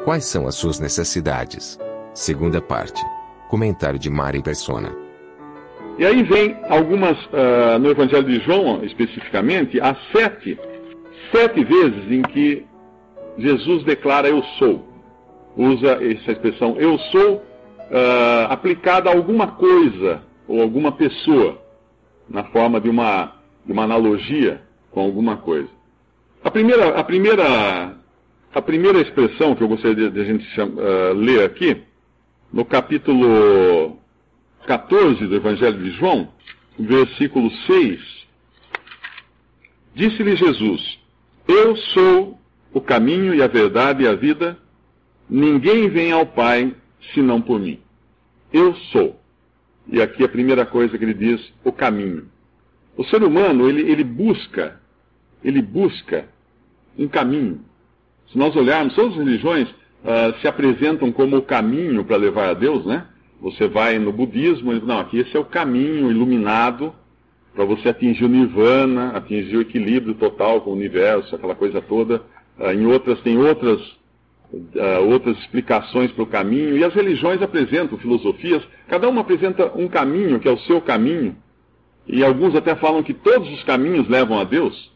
Quais são as suas necessidades? Segunda parte. Comentário de Mari Persona. E aí vem algumas, no Evangelho de João, especificamente, há sete vezes em que Jesus declara eu sou. Usa essa expressão eu sou aplicada a alguma coisa ou alguma pessoa, na forma de uma analogia com alguma coisa. A primeira expressão que eu gostaria de a gente ler aqui, no capítulo 14 do Evangelho de João, versículo 6, disse-lhe Jesus, eu sou o caminho e a verdade e a vida, ninguém vem ao Pai senão por mim. Eu sou. E aqui a primeira coisa que ele diz, o caminho. O ser humano, ele busca um caminho. Se nós olharmos, todas as religiões se apresentam como o caminho para levar a Deus, né? Você vai no budismo e diz, não, aqui esse é o caminho iluminado para você atingir o nirvana, atingir o equilíbrio total com o universo, aquela coisa toda. Em outras, tem outras explicações para o caminho, e as religiões apresentam filosofias, cada uma apresenta um caminho, que é o seu caminho, e alguns até falam que todos os caminhos levam a Deus.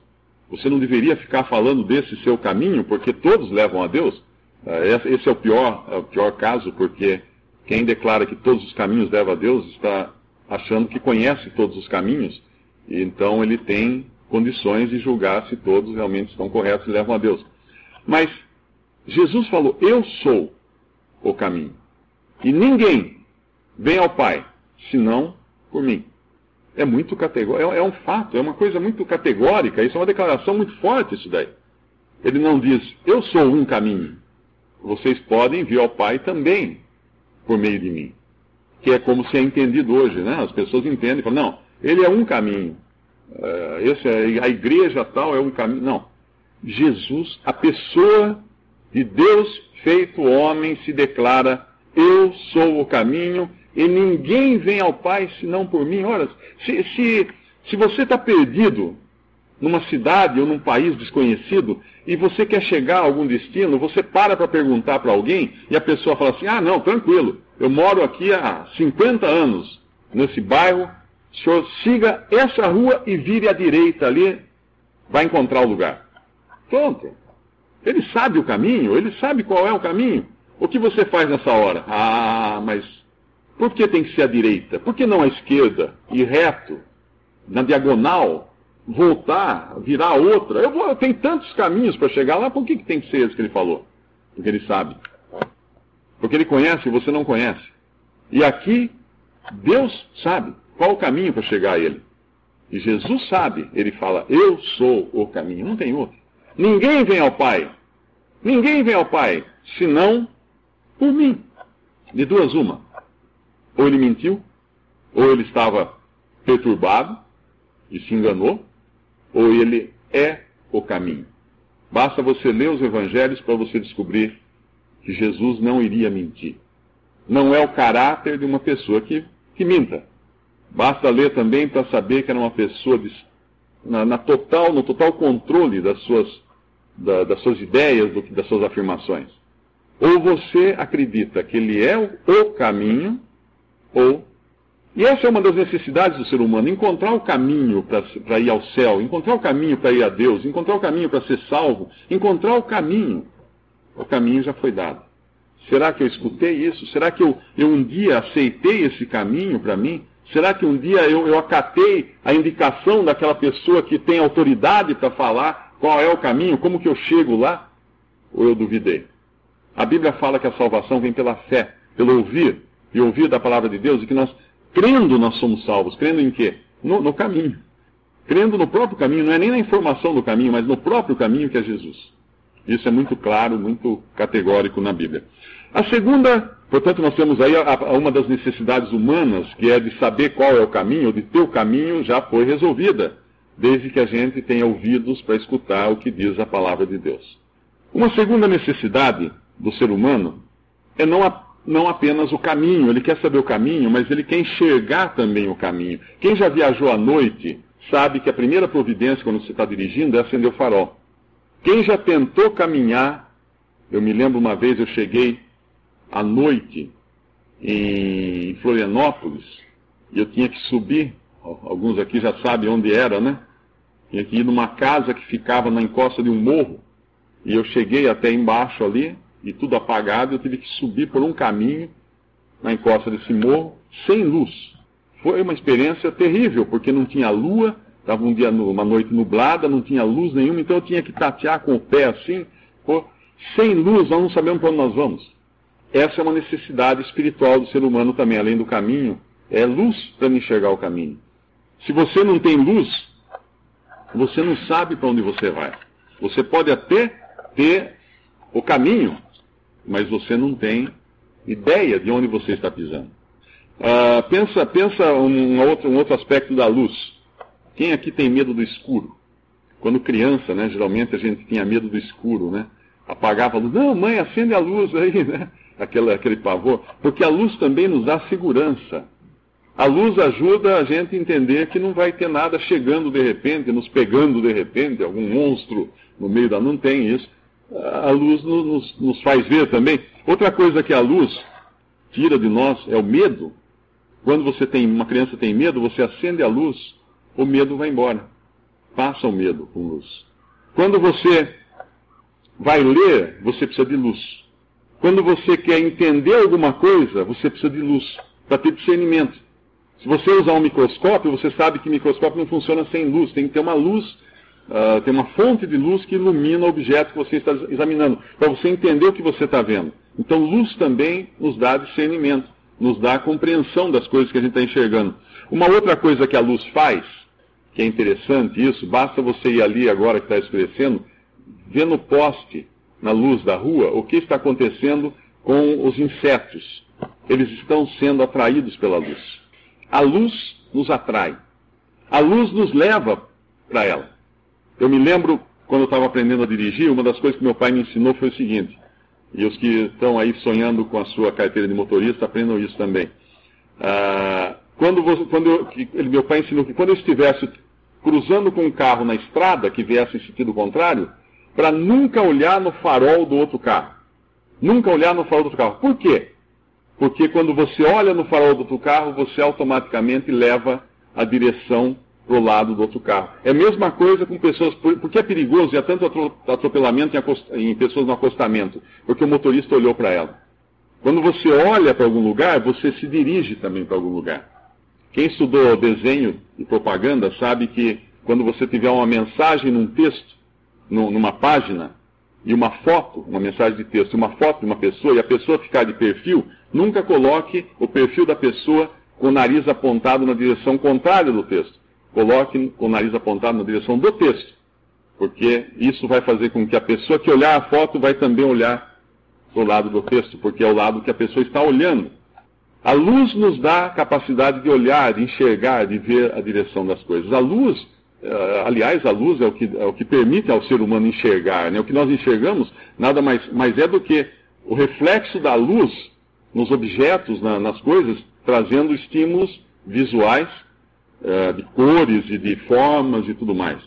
Você não deveria ficar falando desse seu caminho, porque todos levam a Deus. Esse é o pior caso, porque quem declara que todos os caminhos levam a Deus está achando que conhece todos os caminhos, e então ele tem condições de julgar se todos realmente estão corretos e levam a Deus. Mas Jesus falou, eu sou o caminho, e ninguém vem ao Pai, senão por mim. É muito categórico, é um fato, é uma coisa muito categórica, isso é uma declaração muito forte isso daí. Ele não diz, eu sou um caminho, vocês podem vir ao Pai também por meio de mim. Que é como se é entendido hoje, né? As pessoas entendem e falam, não, ele é um caminho, a igreja tal é um caminho. Não, Jesus, a pessoa de Deus feito homem, se declara, eu sou o caminho, e ninguém vem ao Pai senão por mim. Ora, se você está perdido numa cidade ou num país desconhecido, e você quer chegar a algum destino, você para perguntar para alguém, e a pessoa fala assim, não, tranquilo, eu moro aqui há 50 anos, nesse bairro, o senhor siga essa rua e vire à direita ali, vai encontrar o lugar. Pronto. Ele sabe o caminho, ele sabe qual é o caminho. O que você faz nessa hora? Mas por que tem que ser à direita? Por que não à esquerda? Ir reto, na diagonal, voltar, virar outra? Eu tenho tantos caminhos para chegar lá, por que tem que ser esse que ele falou? Porque ele sabe. Porque ele conhece e você não conhece. E aqui, Deus sabe qual o caminho para chegar a ele. E Jesus sabe, ele fala, eu sou o caminho, não tem outro. Ninguém vem ao Pai, senão por mim. De duas uma. Ou ele mentiu, ou ele estava perturbado e se enganou, ou ele é o caminho. Basta você ler os evangelhos para você descobrir que Jesus não iria mentir. Não é o caráter de uma pessoa que minta. Basta ler também para saber que era uma pessoa no total controle das suas ideias, das suas afirmações. Ou você acredita que ele é o caminho, e essa é uma das necessidades do ser humano, encontrar o caminho para ir ao céu, encontrar o caminho para ir a Deus, encontrar o caminho para ser salvo, encontrar o caminho. O caminho já foi dado. Será que eu escutei isso? Será que eu um dia aceitei esse caminho para mim? Será que um dia eu acatei a indicação daquela pessoa que tem autoridade para falar qual é o caminho, como que eu chego lá? Ou eu duvidei? A Bíblia fala que a salvação vem pela fé, pelo ouvir, e ouvir da palavra de Deus, e que nós, crendo, nós somos salvos. Crendo em quê? No caminho. Crendo no próprio caminho, não é nem na informação do caminho, mas no próprio caminho que é Jesus. Isso é muito claro, muito categórico na Bíblia. A segunda, portanto, nós temos aí uma das necessidades humanas, que é de saber qual é o caminho, ou de ter o caminho, já foi resolvida, desde que a gente tenha ouvidos para escutar o que diz a palavra de Deus. Uma segunda necessidade do ser humano é não apenas o caminho, ele quer saber o caminho, mas ele quer enxergar também o caminho. Quem já viajou à noite sabe que a primeira providência quando você está dirigindo é acender o farol. Quem já tentou caminhar Eu me lembro uma vez, eu cheguei à noite em Florianópolis, e eu tinha que subir, alguns aqui já sabem onde era, né? Tinha que ir numa casa que ficava na encosta de um morro, e eu cheguei até embaixo ali, e tudo apagado, eu tive que subir por um caminho na encosta desse morro, sem luz. Foi uma experiência terrível, porque não tinha lua, estava uma noite nublada, não tinha luz nenhuma, então eu tinha que tatear com o pé assim, sem luz, nós não sabemos para onde nós vamos. Essa é uma necessidade espiritual do ser humano também, além do caminho, é luz para me enxergar o caminho. Se você não tem luz, você não sabe para onde você vai. Você pode até ter o caminho, mas você não tem ideia de onde você está pisando. Pensa um outro aspecto da luz. Quem aqui tem medo do escuro? Quando criança, né, geralmente a gente tinha medo do escuro, né? Apagava a luz. Não, mãe, acende a luz aí, né? Aquele pavor. Porque a luz também nos dá segurança. A luz ajuda a gente a entender que não vai ter nada chegando de repente, nos pegando de repente, algum monstro no meio da... Não tem isso. A luz nos faz ver também. Outra coisa que a luz tira de nós é o medo. Quando uma criança tem medo, você acende a luz, o medo vai embora. Passa o medo com luz. Quando você vai ler, você precisa de luz. Quando você quer entender alguma coisa, você precisa de luz, para ter discernimento. Se você usar um microscópio, você sabe que microscópio não funciona sem luz. Tem que ter uma luz, tem uma fonte de luz que ilumina o objeto que você está examinando, para você entender o que você está vendo. Então, luz também nos dá discernimento, nos dá a compreensão das coisas que a gente está enxergando. Uma outra coisa que a luz faz, que é interessante isso, basta você ir ali agora que está escurecendo, ver no poste, na luz da rua, o que está acontecendo com os insetos. Eles estão sendo atraídos pela luz. A luz nos atrai. A luz nos leva para ela. Eu me lembro, quando eu estava aprendendo a dirigir, uma das coisas que meu pai me ensinou foi o seguinte, e os que estão aí sonhando com a sua carteira de motorista, aprendam isso também. Meu pai ensinou que quando eu estivesse cruzando com um carro na estrada, que viesse em sentido contrário, para nunca olhar no farol do outro carro. Nunca olhar no farol do outro carro. Por quê? Porque quando você olha no farol do outro carro, você automaticamente leva a direção para o lado do outro carro. É a mesma coisa com pessoas, porque é perigoso e há tanto atropelamento em pessoas no acostamento, porque o motorista olhou para ela. Quando você olha para algum lugar, você se dirige também para algum lugar. Quem estudou desenho e propaganda sabe que quando você tiver uma mensagem num texto, numa página, e uma foto, uma mensagem de texto, uma foto de uma pessoa, e a pessoa ficar de perfil, nunca coloque o perfil da pessoa com o nariz apontado na direção contrária do texto. Coloque com o nariz apontado na direção do texto, porque isso vai fazer com que a pessoa que olhar a foto vai também olhar para o lado do texto, porque é o lado que a pessoa está olhando. A luz nos dá a capacidade de olhar, de enxergar, de ver a direção das coisas. A luz, aliás, a luz é o que permite ao ser humano enxergar, né? O que nós enxergamos nada mais é do que o reflexo da luz nos objetos, nas coisas, trazendo estímulos visuais, de cores e de formas e tudo mais.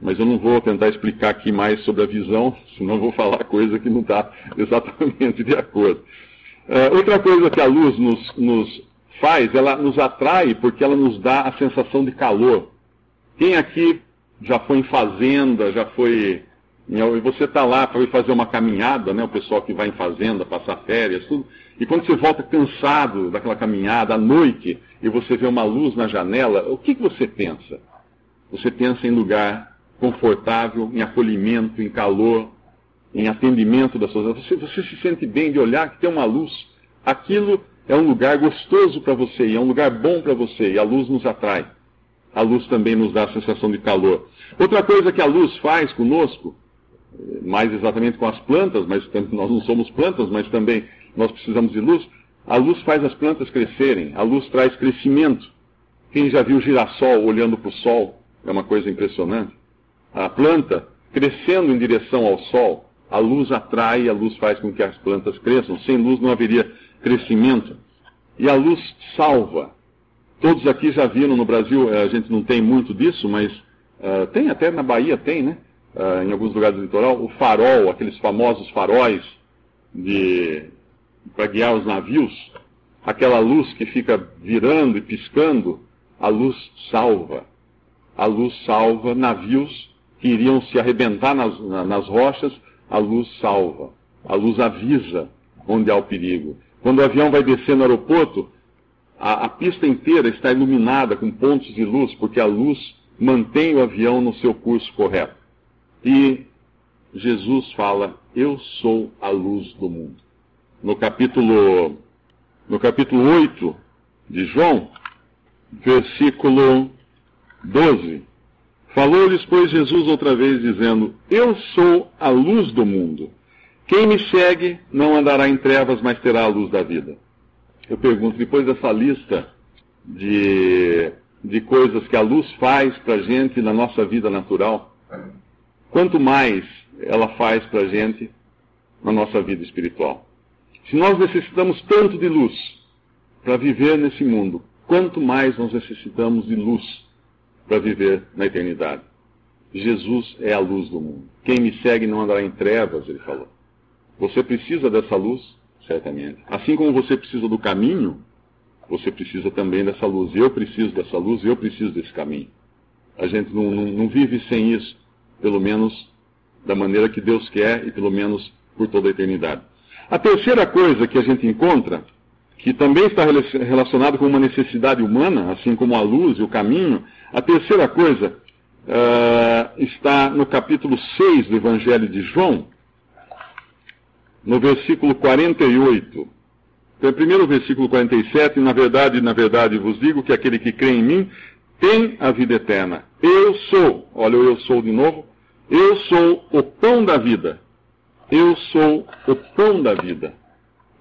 Mas eu não vou tentar explicar aqui mais sobre a visão, senão eu vou falar coisa que não está exatamente de acordo. Outra coisa que a luz nos faz, ela nos atrai porque ela nos dá a sensação de calor. Quem aqui já foi em fazenda, já foi... Você está lá para ir fazer uma caminhada, né? O pessoal que vai em fazenda, passar férias, tudo. E quando você volta cansado daquela caminhada à noite e você vê uma luz na janela, o que você pensa? Você pensa em lugar confortável, em acolhimento, em calor, em atendimento das pessoas. Você se sente bem de olhar que tem uma luz. Aquilo é um lugar gostoso para você, e é um lugar bom para você, e a luz nos atrai. A luz também nos dá a sensação de calor. Outra coisa que a luz faz conosco, mais exatamente com as plantas, mas nós não somos plantas, mas também nós precisamos de luz, a luz faz as plantas crescerem, a luz traz crescimento. Quem já viu girassol olhando para o sol, é uma coisa impressionante. A planta crescendo em direção ao sol, a luz atrai, a luz faz com que as plantas cresçam. Sem luz não haveria crescimento. E a luz salva. Todos aqui já viram no Brasil, a gente não tem muito disso, mas tem até na Bahia, tem, né? em alguns lugares do litoral, o farol, aqueles famosos faróis para guiar os navios, aquela luz que fica virando e piscando, a luz salva. A luz salva navios que iriam se arrebentar nas rochas, a luz salva. A luz avisa onde há o perigo. Quando o avião vai descer no aeroporto, a pista inteira está iluminada com pontos de luz, porque a luz mantém o avião no seu curso correto. E Jesus fala, eu sou a luz do mundo. No capítulo 8 de João, versículo 12, falou-lhes, pois, Jesus outra vez, dizendo, eu sou a luz do mundo. Quem me segue não andará em trevas, mas terá a luz da vida. Eu pergunto, depois dessa lista de coisas que a luz faz para a gente na nossa vida natural, quanto mais ela faz para a gente na nossa vida espiritual. Se nós necessitamos tanto de luz para viver nesse mundo, quanto mais nós necessitamos de luz para viver na eternidade. Jesus é a luz do mundo. Quem me segue não andará em trevas, ele falou. Você precisa dessa luz? Certamente. Assim como você precisa do caminho, você precisa também dessa luz. Eu preciso dessa luz e eu preciso desse caminho. A gente não vive sem isso, pelo menos da maneira que Deus quer e pelo menos por toda a eternidade. A terceira coisa que a gente encontra, que também está relacionado com uma necessidade humana, assim como a luz e o caminho, a terceira coisa está no capítulo 6 do Evangelho de João, no versículo 48. Então, primeiro o versículo 47, na verdade vos digo que aquele que crê em mim tem a vida eterna. Eu sou, olha o eu sou de novo, eu sou o pão da vida. Eu sou o pão da vida.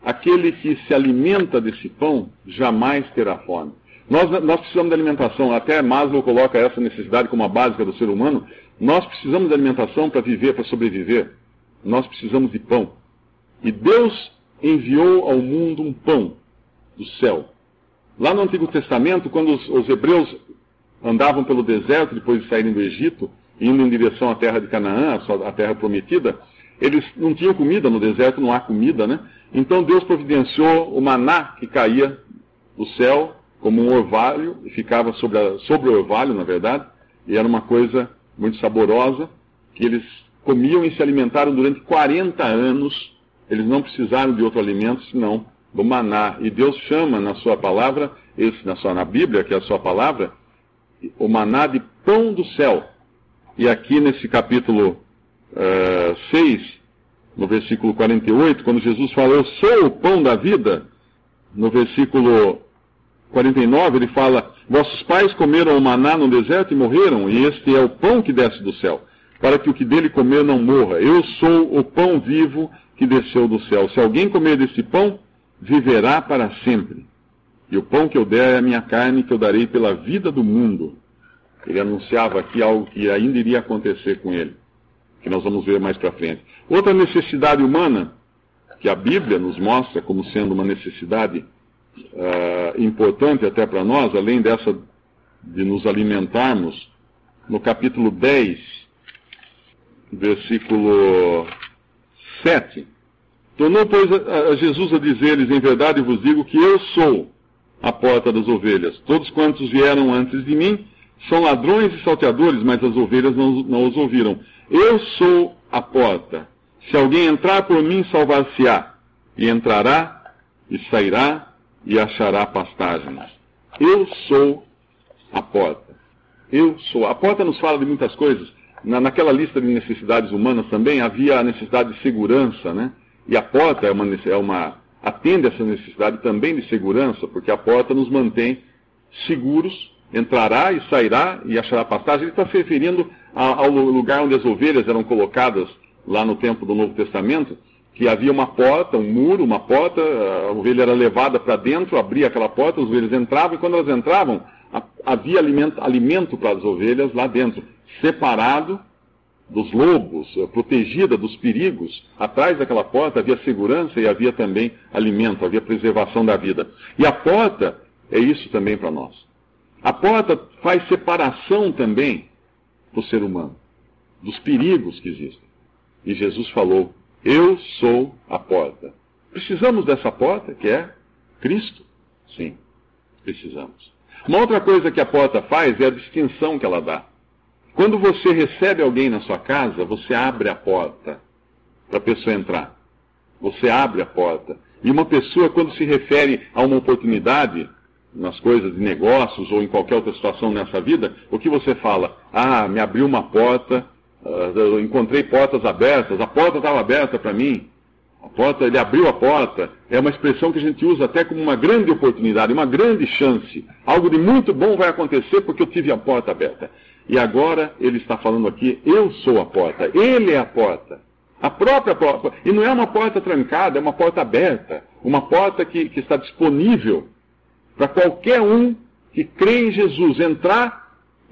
Aquele que se alimenta desse pão jamais terá fome. Nós precisamos de alimentação, até Maslow coloca essa necessidade como a básica do ser humano. Nós precisamos de alimentação para viver, para sobreviver. Nós precisamos de pão. E Deus enviou ao mundo um pão do céu. Lá no Antigo Testamento, quando os hebreus andavam pelo deserto, depois de saírem do Egito, indo em direção à terra de Canaã, a terra prometida, eles não tinham comida, no deserto não há comida, né? Então Deus providenciou o maná que caía do céu, como um orvalho, e ficava sobre o orvalho, na verdade, e era uma coisa muito saborosa, que eles comiam e se alimentaram durante 40 anos. Eles não precisaram de outro alimento, senão do maná. E Deus chama na sua palavra, na Bíblia, que é a sua palavra, o maná de pão do céu. E aqui nesse capítulo 6, no versículo 48, quando Jesus fala, eu sou o pão da vida, no versículo 49, ele fala, vossos pais comeram o maná no deserto e morreram, e este é o pão que desce do céu, para que o que dele comer não morra. Eu sou o pão vivo que desceu do céu. Se alguém comer desse pão, viverá para sempre. E o pão que eu der é a minha carne, que eu darei pela vida do mundo. Ele anunciava aqui algo que ainda iria acontecer com ele, que nós vamos ver mais para frente. Outra necessidade humana, que a Bíblia nos mostra como sendo uma necessidade importante até para nós, além dessa de nos alimentarmos, no capítulo 10, versículo 7, tornou, pois, a Jesus a dizer-lhes, em verdade vos digo que eu sou a porta das ovelhas. Todos quantos vieram antes de mim são ladrões e salteadores, mas as ovelhas não os ouviram. Eu sou a porta. Se alguém entrar por mim, salvar-se-á, e entrará, e sairá, e achará pastagens. Eu sou a porta. Eu sou. A porta nos fala de muitas coisas. Naquela lista de necessidades humanas também havia a necessidade de segurança, né? E a porta atende essa necessidade também de segurança, porque a porta nos mantém seguros, entrará e sairá e achará pastagem. Ele está se referindo ao lugar onde as ovelhas eram colocadas lá no tempo do Novo Testamento, que havia uma porta, um muro, uma porta, a ovelha era levada para dentro, abria aquela porta, as ovelhas entravam, e quando elas entravam, havia alimento para as ovelhas lá dentro, separado dos lobos, protegida dos perigos. Atrás daquela porta havia segurança e havia também alimento, havia preservação da vida. E a porta é isso também para nós. A porta faz separação também do ser humano. dos perigos que existem. E Jesus falou: eu sou a porta. Precisamos dessa porta, que é Cristo? Sim, precisamos. Uma outra coisa que a porta faz é a distinção que ela dá. Quando você recebe alguém na sua casa, você abre a porta para a pessoa entrar. Você abre a porta. E uma pessoa, quando se refere a uma oportunidade, nas coisas de negócios ou em qualquer outra situação nessa vida, o que você fala? Ah, me abriu uma porta, eu encontrei portas abertas, a porta estava aberta para mim. Ele abriu a porta. É uma expressão que a gente usa até como uma grande oportunidade, uma grande chance. Algo de muito bom vai acontecer porque eu tive a porta aberta. E agora ele está falando aqui: eu sou a porta. Ele é a porta. A própria porta. E não é uma porta trancada, é uma porta aberta. Uma porta que está disponível para qualquer um que crê em Jesus entrar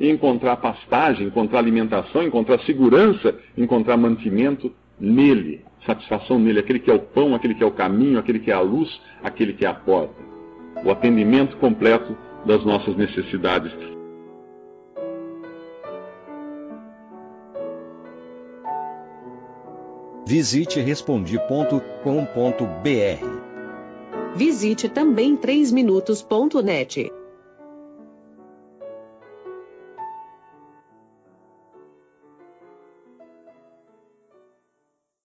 e encontrar pastagem, encontrar alimentação, encontrar segurança, encontrar mantimento nele. Satisfação nele, aquele que é o pão, aquele que é o caminho, aquele que é a luz, aquele que é a porta. O atendimento completo das nossas necessidades. Visite Respondi.com.br. Visite também 3minutos.net.